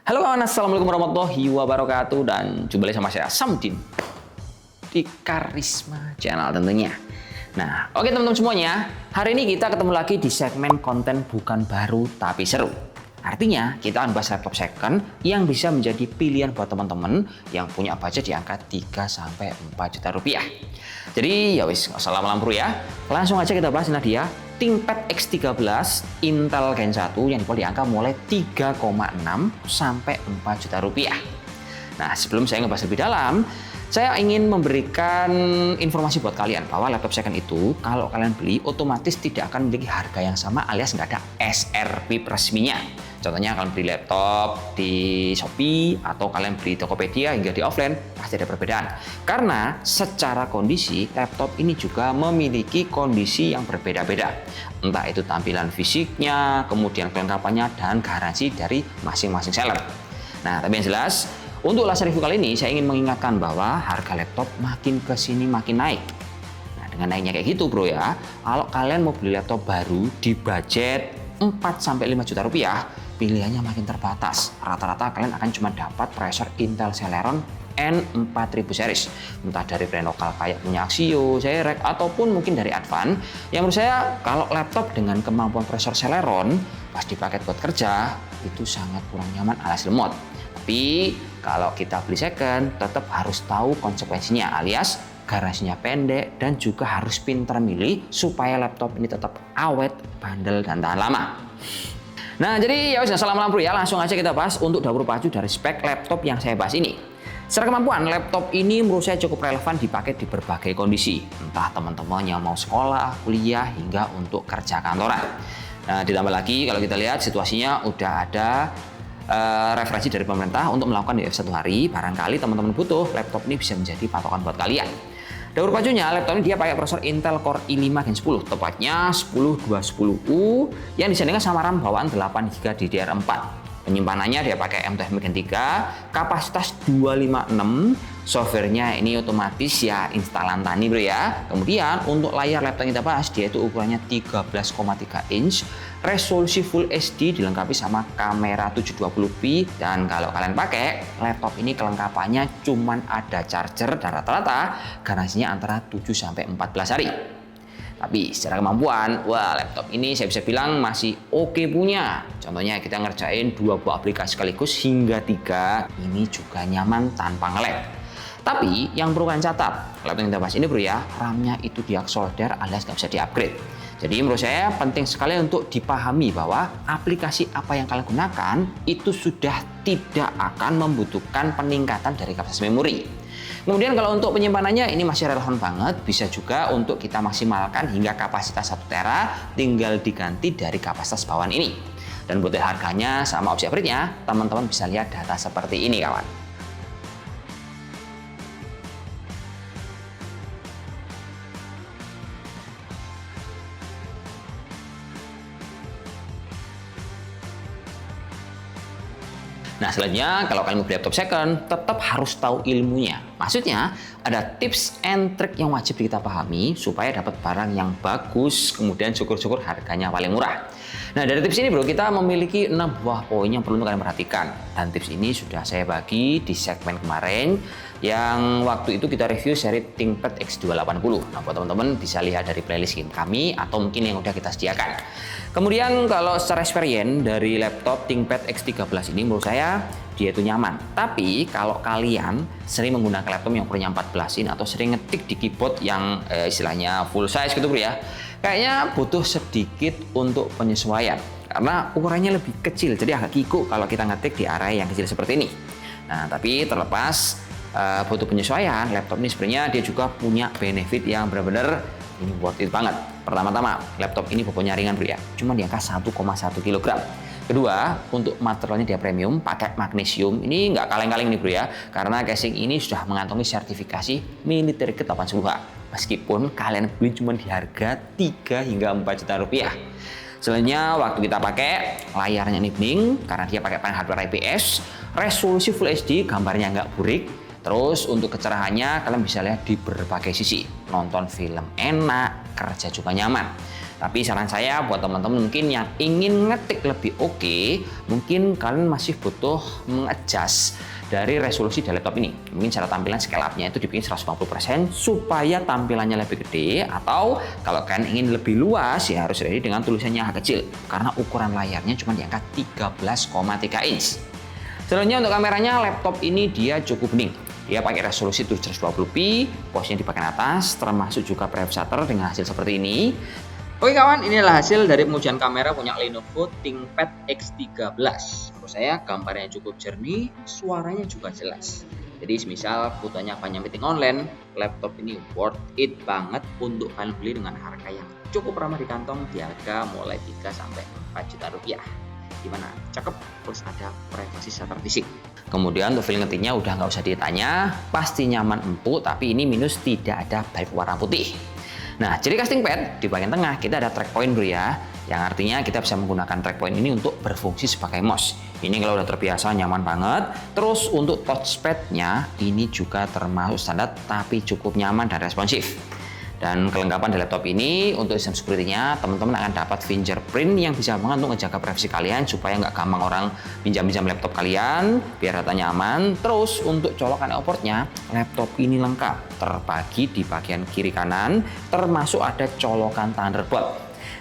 Halo kawan, assalamualaikum warahmatullahi wabarakatuh, dan jumpa lagi sama saya Samdin di Karisma Channel tentunya. Nah, oke teman-teman semuanya, hari ini kita ketemu lagi di segmen konten bukan baru tapi seru. Artinya kita akan bahas laptop second yang bisa menjadi pilihan buat teman-teman yang punya budget di angka 3-4 juta rupiah. Jadi ya wis, nggak usah lama-lama bro ya. Langsung aja kita bahas. Nah, dia ThinkPad X13 Intel Gen 1 yang dijual di angka mulai 3,6 sampai 4 juta rupiah. Nah, sebelum saya ngebahas lebih dalam, saya ingin memberikan informasi buat kalian bahwa laptop second itu kalau kalian beli otomatis tidak akan memiliki harga yang sama, alias nggak ada SRP resminya. Contohnya kalian beli laptop di Shopee atau kalian beli Tokopedia hingga di offline, pasti ada perbedaan. Karena secara kondisi laptop ini juga memiliki kondisi yang berbeda-beda. Entah itu tampilan fisiknya, kemudian kelengkapannya, dan garansi dari masing-masing seller. Nah, tapi yang jelas, untuk ulasan review kali ini saya ingin mengingatkan bahwa harga laptop makin kesini makin naik. Nah, dengan naiknya kayak gitu bro ya, kalau kalian mau beli laptop baru di budget 4-5 juta rupiah, pilihannya makin terbatas. Rata-rata kalian akan cuma dapat processor Intel Celeron N4000 series, entah dari brand lokal kayak punya Axio, Zyrek, ataupun mungkin dari Advan. Yang menurut saya kalau laptop dengan kemampuan prosesor Celeron pas dipakai buat kerja itu sangat kurang nyaman alias lemot. Tapi kalau kita beli second tetap harus tahu konsekuensinya, alias garansinya pendek dan juga harus pintar milih supaya laptop ini tetap awet, bandel, dan tahan lama. Nah, jadi ya wis, salam bro ya, langsung aja kita bahas untuk dapur pacu dari spek laptop yang saya bahas ini. Secara kemampuan, laptop ini menurut saya cukup relevan dipakai di berbagai kondisi, entah teman-teman yang mau sekolah, kuliah, hingga untuk kerja kantoran. Nah, ditambah lagi kalau kita lihat situasinya udah ada referensi dari pemerintah untuk melakukan WFH 1 hari, barangkali teman-teman butuh, laptop ini bisa menjadi patokan buat kalian. Dapur pacunya, laptop ini dia pakai prosesor Intel Core i5 Gen 10, tepatnya 10210U yang disandingkan sama RAM bawaan 8GB DDR4. Penyimpanannya dia pakai M.2 Gen 3, kapasitas 256, softwarenya ini otomatis ya instalan tani bro ya. Kemudian untuk layar laptop yang kita bahas, dia itu ukurannya 13,3 inch, resolusi Full HD dilengkapi sama kamera 720p, dan kalau kalian pakai laptop ini kelengkapannya cuman ada charger dan rata-rata garansinya antara 7-14 hari. Tapi secara kemampuan, wah laptop ini saya bisa bilang masih oke punya. Contohnya kita ngerjain 2 buah aplikasi sekaligus hingga 3, ini juga nyaman tanpa nge-lag. Tapi yang perlu kalian catat, laptop yang kita bahas ini bro ya, RAM-nya itu diak solder alias nggak bisa di-upgrade. Jadi menurut saya penting sekali untuk dipahami bahwa aplikasi apa yang kalian gunakan itu sudah tidak akan membutuhkan peningkatan dari kapasitas memori. Kemudian kalau untuk penyimpanannya ini masih relevan banget, bisa juga untuk kita maksimalkan hingga kapasitas 1 tera, tinggal diganti dari kapasitas bawaan ini. Dan buat harganya sama opsi upgrade-nya, teman-teman bisa lihat data seperti ini kawan. Nah, selanjutnya kalau kalian mau beli laptop second, tetap harus tahu ilmunya. Maksudnya, ada tips and trick yang wajib kita pahami supaya dapat barang yang bagus, kemudian syukur-syukur harganya paling murah. Nah, dari tips ini bro, kita memiliki 6 buah poin yang perlu kalian perhatikan. Dan tips ini sudah saya bagi di segmen kemarin, yang waktu itu kita review seri ThinkPad X280. Nah, buat teman-teman bisa lihat dari playlist kami atau mungkin yang udah kita sediakan. Kemudian kalau secara experience dari laptop ThinkPad X13 ini menurut saya dia itu nyaman. Tapi kalau kalian sering menggunakan laptop yang punya 14 in atau sering ngetik di keyboard yang istilahnya full size gitu bro ya, kayaknya butuh sedikit untuk penyesuaian karena ukurannya lebih kecil, jadi agak kikuk kalau kita ngetik di area yang kecil seperti ini. Nah, tapi terlepas butuh penyesuaian, laptop ini sebenarnya dia juga punya benefit yang benar-benar ini worth it banget. Pertama-tama, laptop ini bobotnya ringan bro ya, cuma di angka 1,1 kg. Kedua, untuk materialnya dia premium, pakai magnesium. Ini nggak kaleng-kaleng nih bro ya, karena casing ini sudah mengantongi sertifikasi military grade 80H. Meskipun kalian beli cuma di harga 3-4 juta rupiah. Selanjutnya, waktu kita pakai, layarnya ini bening karena dia pakai panel hardware IPS, resolusi Full HD, gambarnya nggak burik. Terus untuk kecerahannya kalian bisa lihat di berbagai sisi. Nonton film enak, kerja juga nyaman. Tapi saran saya buat teman-teman mungkin yang ingin ngetik lebih oke, mungkin kalian masih butuh mengadjust dari resolusi dari laptop ini. Mungkin cara tampilan scale up-nya itu dibikin 150% supaya tampilannya lebih gede, atau kalau kalian ingin lebih luas ya harus ready dengan tulisannya agak kecil karena ukuran layarnya cuma di angka 13,3 inch. Selanjutnya untuk kameranya, laptop ini dia cukup bening. Dia pakai resolusi 720p, posnya di bagian atas, termasuk juga privacy shutter dengan hasil seperti ini. Oke kawan, inilah hasil dari pengujian kamera punya Lenovo ThinkPad X13. Menurut saya gambarnya cukup jernih, suaranya juga jelas. Jadi semisal butuhnya banyak meeting online, laptop ini worth it banget untuk kalian beli dengan harga yang cukup ramah di kantong, di harga mulai 3-4 juta rupiah. Gimana? Cakep, terus ada privacy shutter fisik. Kemudian untuk feel ngetiknya udah nggak usah ditanya, pasti nyaman empuk, tapi ini minus tidak ada baik warna putih. Nah, ciri casting pad di bagian tengah kita ada track point bro ya, yang artinya kita bisa menggunakan track point ini untuk berfungsi sebagai mouse. Ini kalau udah terbiasa nyaman banget. Terus untuk touchpadnya ini juga termasuk standar tapi cukup nyaman dan responsif. Dan kelengkapan di laptop ini untuk sistem security-nya teman-teman akan dapat fingerprint yang bisa banget untuk ngejaga privasi kalian supaya nggak gampang orang pinjam-pinjam laptop kalian biar datanya aman. Terus untuk colokan output-nya, laptop ini lengkap terbagi di bagian kiri kanan, termasuk ada colokan Thunderbolt.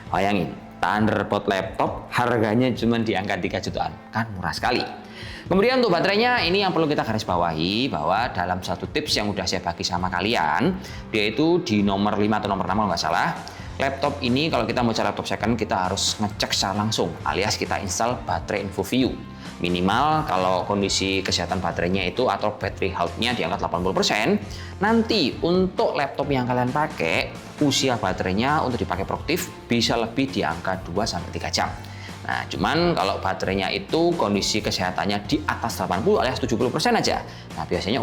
Bayangin, Thunderbolt laptop harganya cuma di angka 3 jutaan, kan murah sekali. Kemudian untuk baterainya ini yang perlu kita garis bawahi bahwa dalam satu tips yang udah saya bagi sama kalian, yaitu di nomor 5 atau nomor 6 kalau nggak salah, laptop ini kalau kita mau cari laptop second kita harus ngecek secara langsung alias kita install baterai info view. Minimal kalau kondisi kesehatan baterainya itu atau battery health-nya di angka 80%, nanti untuk laptop yang kalian pakai usia baterainya untuk dipakai produktif bisa lebih di angka 2-3 jam. Nah, cuman kalau baterainya itu kondisi kesehatannya di atas 80 alias 70% aja. Nah, biasanya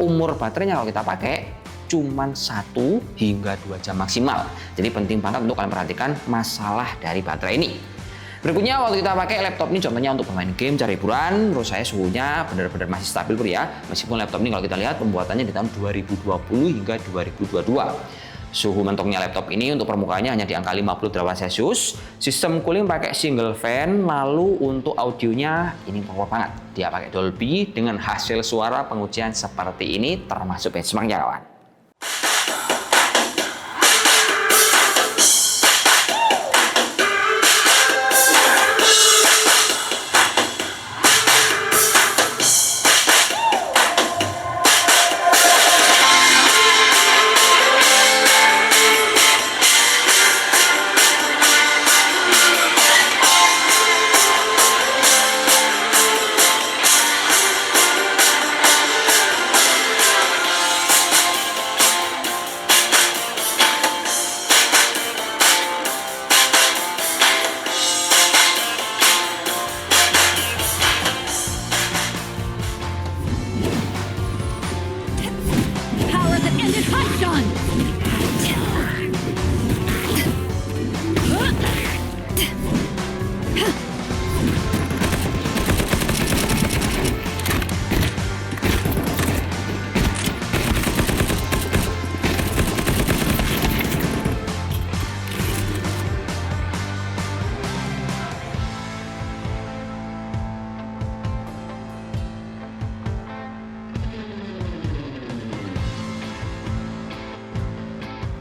umur baterainya kalau kita pakai cuman 1 hingga 2 jam maksimal. Jadi penting banget untuk kalian perhatikan masalah dari baterai ini. Berikutnya waktu kita pakai laptop ini contohnya untuk bermain game, cari hiburan, menurut saya suhunya benar-benar masih stabil bro ya. Meskipun laptop ini kalau kita lihat pembuatannya di tahun 2020 hingga 2022. Suhu mentoknya laptop ini untuk permukaannya hanya di angka 50 derajat Celcius. Sistem cooling pakai single fan. Lalu untuk audionya ini power banget. Dia pakai Dolby dengan hasil suara pengujian seperti ini termasuk benchmarknya kawan.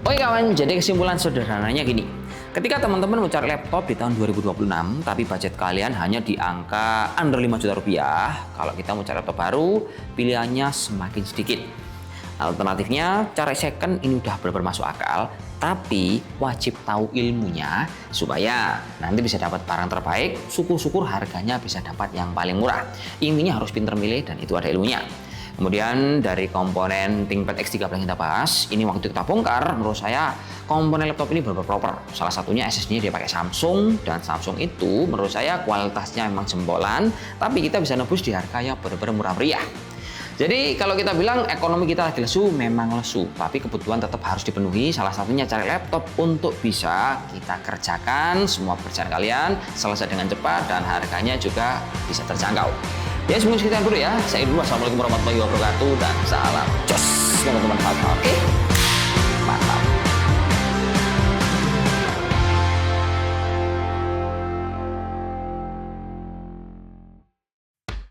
Oke kawan, jadi kesimpulan sederhananya gini. Ketika teman-teman mencari laptop di tahun 2026, tapi budget kalian hanya di angka under 5 juta rupiah, kalau kita mau cari laptop baru, pilihannya semakin sedikit. Alternatifnya, cari second ini udah benar-benar masuk akal, tapi wajib tahu ilmunya supaya nanti bisa dapat barang terbaik, syukur-syukur harganya bisa dapat yang paling murah. Intinya harus pinter milih dan itu ada ilmunya. Kemudian dari komponen ThinkPad X13 yang kita bahas, ini waktu kita bongkar, menurut saya komponen laptop ini benar-benar proper. Salah satunya SSD-nya dia pakai Samsung, dan Samsung itu menurut saya kualitasnya memang jempolan, tapi kita bisa nebus di harga yang benar-benar murah meriah. Jadi kalau kita bilang ekonomi kita lagi lesu, memang lesu, tapi kebutuhan tetap harus dipenuhi. Salah satunya cari laptop untuk bisa kita kerjakan semua pekerjaan kalian selesai dengan cepat dan harganya juga bisa terjangkau. Ya semuanya sekian dulu ya. Saya dulu. Assalamualaikum warahmatullahi wabarakatuh dan salam jos teman-teman. Oke, mantap.